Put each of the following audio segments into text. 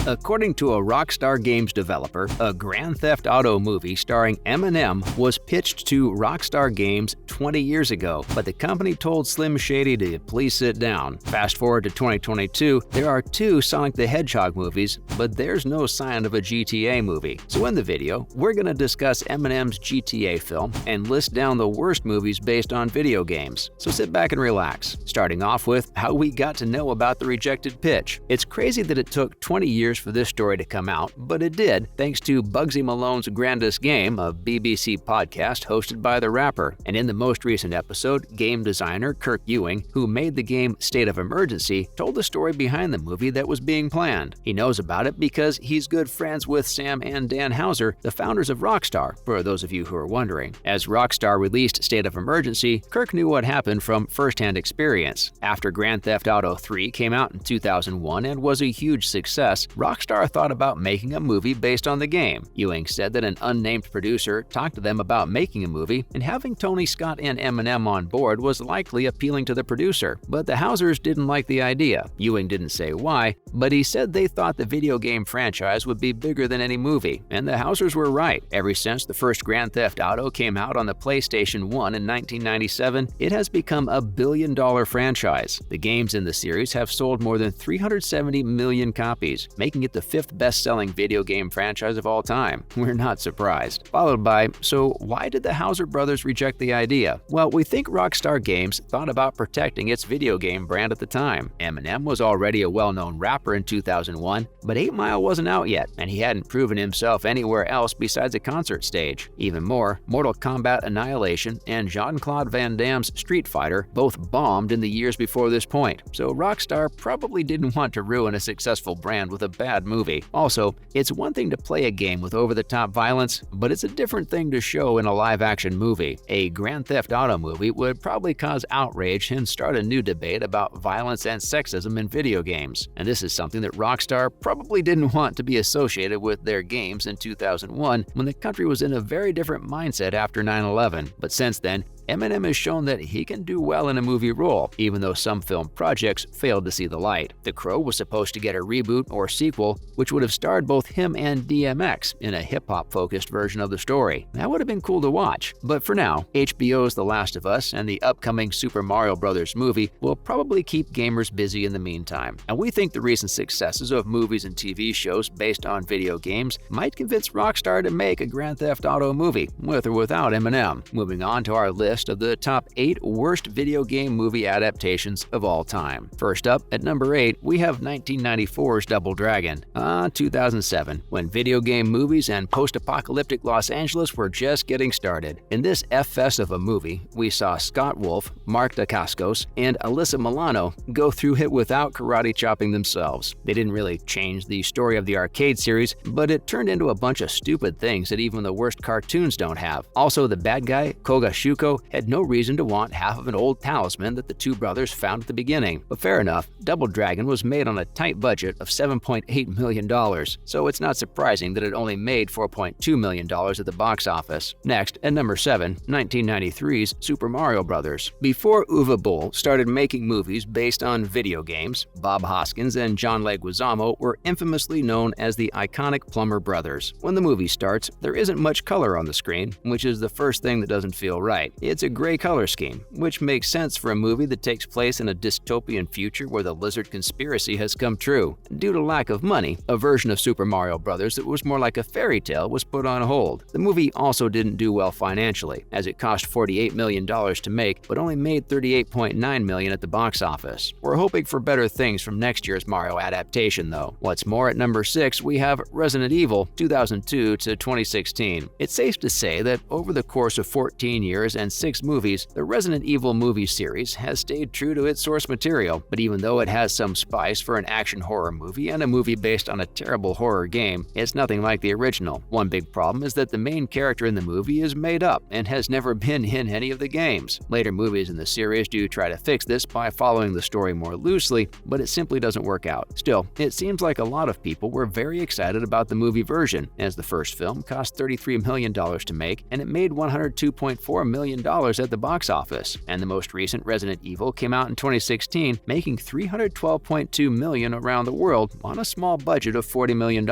According to a Rockstar Games developer, a Grand Theft Auto movie starring Eminem was pitched to Rockstar Games 20 years ago, but the company told Slim Shady to please sit down. Fast forward to 2022, there are 2 Sonic the Hedgehog movies, but there's no sign of a GTA movie. So in the video, we're going to discuss Eminem's GTA film and list down the worst movies based on video games. So sit back and relax. Starting off with how we got to know about the rejected pitch. It's crazy that it took 20 years for this story to come out, but it did, thanks to Bugsy Malone's Grandest Game, a BBC podcast hosted by the rapper. And in the most recent episode, game designer Kirk Ewing, who made the game State of Emergency, told the story behind the movie that was being planned. He knows about it because he's good friends with Sam and Dan Houser, the founders of Rockstar, for those of you who are wondering. As Rockstar released State of Emergency, Kirk knew what happened from first-hand experience. After Grand Theft Auto 3 came out in 2001 and was a huge success, Rockstar thought about making a movie based on the game. Ewing said that an unnamed producer talked to them about making a movie, and having Tony Scott and Eminem on board was likely appealing to the producer. But the Housers didn't like the idea. Ewing didn't say why, but he said they thought the video game franchise would be bigger than any movie, and the Housers were right. Ever since the first Grand Theft Auto came out on the PlayStation 1 in 1997, it has become a billion-dollar franchise. The games in the series have sold more than 370 million copies, making it the 5th best-selling video game franchise of all time. We're not surprised. Followed by, so why did the Houser brothers reject the idea? Well, we think Rockstar Games thought about protecting its video game brand at the time. Eminem was already a well-known rapper in 2001, but 8 Mile wasn't out yet, and he hadn't proven himself anywhere else besides a concert stage. Even more, Mortal Kombat Annihilation and Jean-Claude Van Damme's Street Fighter both bombed in the years before this point, so Rockstar probably didn't want to ruin a successful brand with a bad movie. Also, it's one thing to play a game with over-the-top violence, but it's a different thing to show in a live-action movie. A Grand Theft Auto movie would probably cause outrage and start a new debate about violence and sexism in video games. And this is something that Rockstar probably didn't want to be associated with their games in 2001 when the country was in a very different mindset after 9/11. But since then, Eminem has shown that he can do well in a movie role, even though some film projects failed to see the light. The Crow was supposed to get a reboot or sequel, which would have starred both him and DMX in a hip-hop-focused version of the story. That would have been cool to watch. But for now, HBO's The Last of Us and the upcoming Super Mario Bros. Movie will probably keep gamers busy in the meantime. And we think the recent successes of movies and TV shows based on video games might convince Rockstar to make a Grand Theft Auto movie, with or without Eminem. Moving on to our list of the top 8 worst video game movie adaptations of all time. First up, at number 8, we have 1994's Double Dragon. 2007, when video game movies and post-apocalyptic Los Angeles were just getting started. In this F-fest of a movie, we saw Scott Wolf, Mark Dacascos, and Alyssa Milano go through it without karate chopping themselves. They didn't really change the story of the arcade series, but it turned into a bunch of stupid things that even the worst cartoons don't have. Also, the bad guy, Koga Shuko, had no reason to want half of an old talisman that the 2 brothers found at the beginning. But fair enough, Double Dragon was made on a tight budget of $7.8 million, so it's not surprising that it only made $4.2 million at the box office. Next, at number 7, 1993's Super Mario Bros. Before Uwe Boll started making movies based on video games, Bob Hoskins and John Leguizamo were infamously known as the iconic Plumber Brothers. When the movie starts, there isn't much color on the screen, which is the first thing that doesn't feel right. It's a gray color scheme, which makes sense for a movie that takes place in a dystopian future where the lizard conspiracy has come true. Due to lack of money, a version of Super Mario Bros. That was more like a fairy tale was put on hold. The movie also didn't do well financially, as it cost $48 million to make, but only made $38.9 million at the box office. We're hoping for better things from next year's Mario adaptation, though. What's more, at number 6, we have Resident Evil 2002 to 2016. It's safe to say that over the course of 14 years and 6 movies, the Resident Evil movie series has stayed true to its source material, but even though it has some spice for an action horror movie and a movie based on a terrible horror game, it's nothing like the original. One big problem is that the main character in the movie is made up and has never been in any of the games. Later movies in the series do try to fix this by following the story more loosely, but it simply doesn't work out. Still, it seems like a lot of people were very excited about the movie version, as the first film cost $33 million to make and it made $102.4 million at the box office, and the most recent Resident Evil came out in 2016, making $312.2 million around the world on a small budget of $40 million.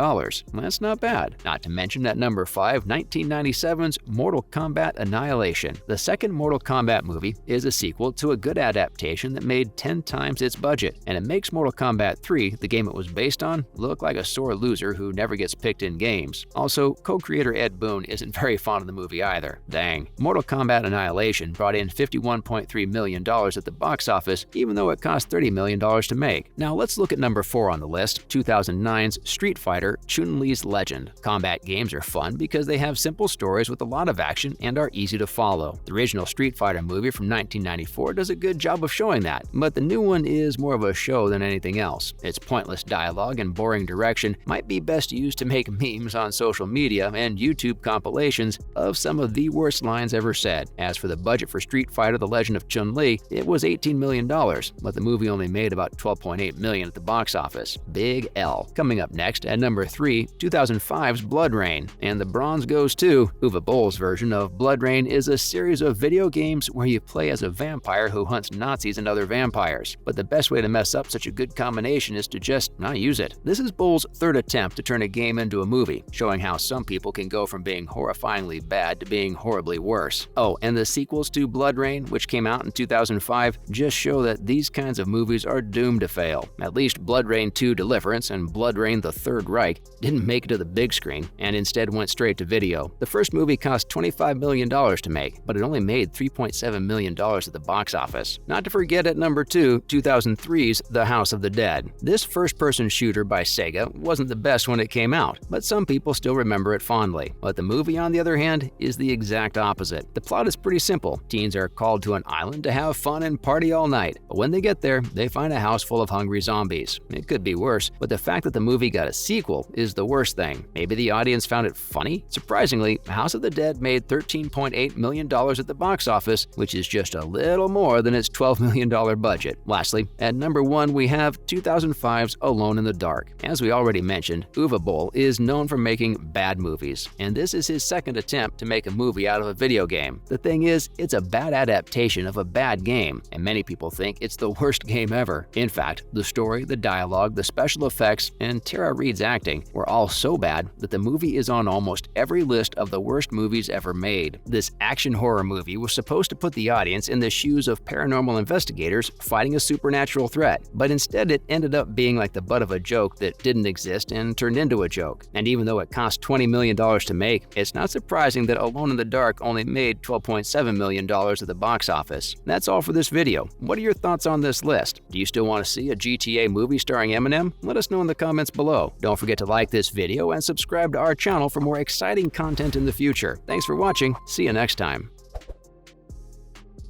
That's not bad. Not to mention at number 5, 1997's Mortal Kombat Annihilation. The second Mortal Kombat movie is a sequel to a good adaptation that made 10 times its budget, and it makes Mortal Kombat 3, the game it was based on, look like a sore loser who never gets picked in games. Also, co-creator Ed Boon isn't very fond of the movie either. Dang. Mortal Kombat Annihilation brought in $51.3 million at the box office, even though it cost $30 million to make. Now let's look at number 4 on the list, 2009's Street Fighter Chun-Li's Legend. Combat games are fun because they have simple stories with a lot of action and are easy to follow. The original Street Fighter movie from 1994 does a good job of showing that, but the new one is more of a show than anything else. Its pointless dialogue and boring direction might be best used to make memes on social media and YouTube compilations of some of the worst lines ever said. As for the budget for Street Fighter The Legend of Chun-Li, it was $18 million, but the movie only made about $12.8 million at the box office. Big L. Coming up next at number 3, 2005's Blood Rain. And the bronze goes to Uwe Boll's version of Blood Rain is a series of video games where you play as a vampire who hunts Nazis and other vampires. But the best way to mess up such a good combination is to just not use it. This is Boll's third attempt to turn a game into a movie, showing how some people can go from being horrifyingly bad to being horribly worse. Oh, and the sequels to Blood Rain, which came out in 2005, just show that these kinds of movies are doomed to fail. At least Blood Rain 2 Deliverance and Blood Rain The Third Reich didn't make it to the big screen and instead went straight to video. The first movie cost $25 million to make, but it only made $3.7 million at the box office. Not to forget at number 2, 2003's The House of the Dead. This first-person shooter by Sega wasn't the best when it came out, but some people still remember it fondly. But the movie, on the other hand, is the exact opposite. The plot is pretty simple. Teens are called to an island to have fun and party all night, but when they get there, they find a house full of hungry zombies. It could be worse, but the fact that the movie got a sequel is the worst thing. Maybe the audience found it funny? Surprisingly, House of the Dead made $13.8 million at the box office, which is just a little more than its $12 million budget. Lastly, at number 1 we have 2005's Alone in the Dark. As we already mentioned, Uwe Boll is known for making bad movies, and this is his second attempt to make a movie out of a video game. The thing is, it's a bad adaptation of a bad game, and many people think it's the worst game ever. In fact, the story, the dialogue, the special effects, and Tara Reid's acting were all so bad that the movie is on almost every list of the worst movies ever made. This action horror movie was supposed to put the audience in the shoes of paranormal investigators fighting a supernatural threat, but instead it ended up being like the butt of a joke that didn't exist and turned into a joke. And even though it cost $20 million to make, it's not surprising that Alone in the Dark only made $12.7 million at the box office. That's all for this video. What are your thoughts on this list? Do you still want to see a GTA movie starring Eminem? Let us know in the comments below. Don't forget to like this video and subscribe to our channel for more exciting content in the future. Thanks for watching. See you next time.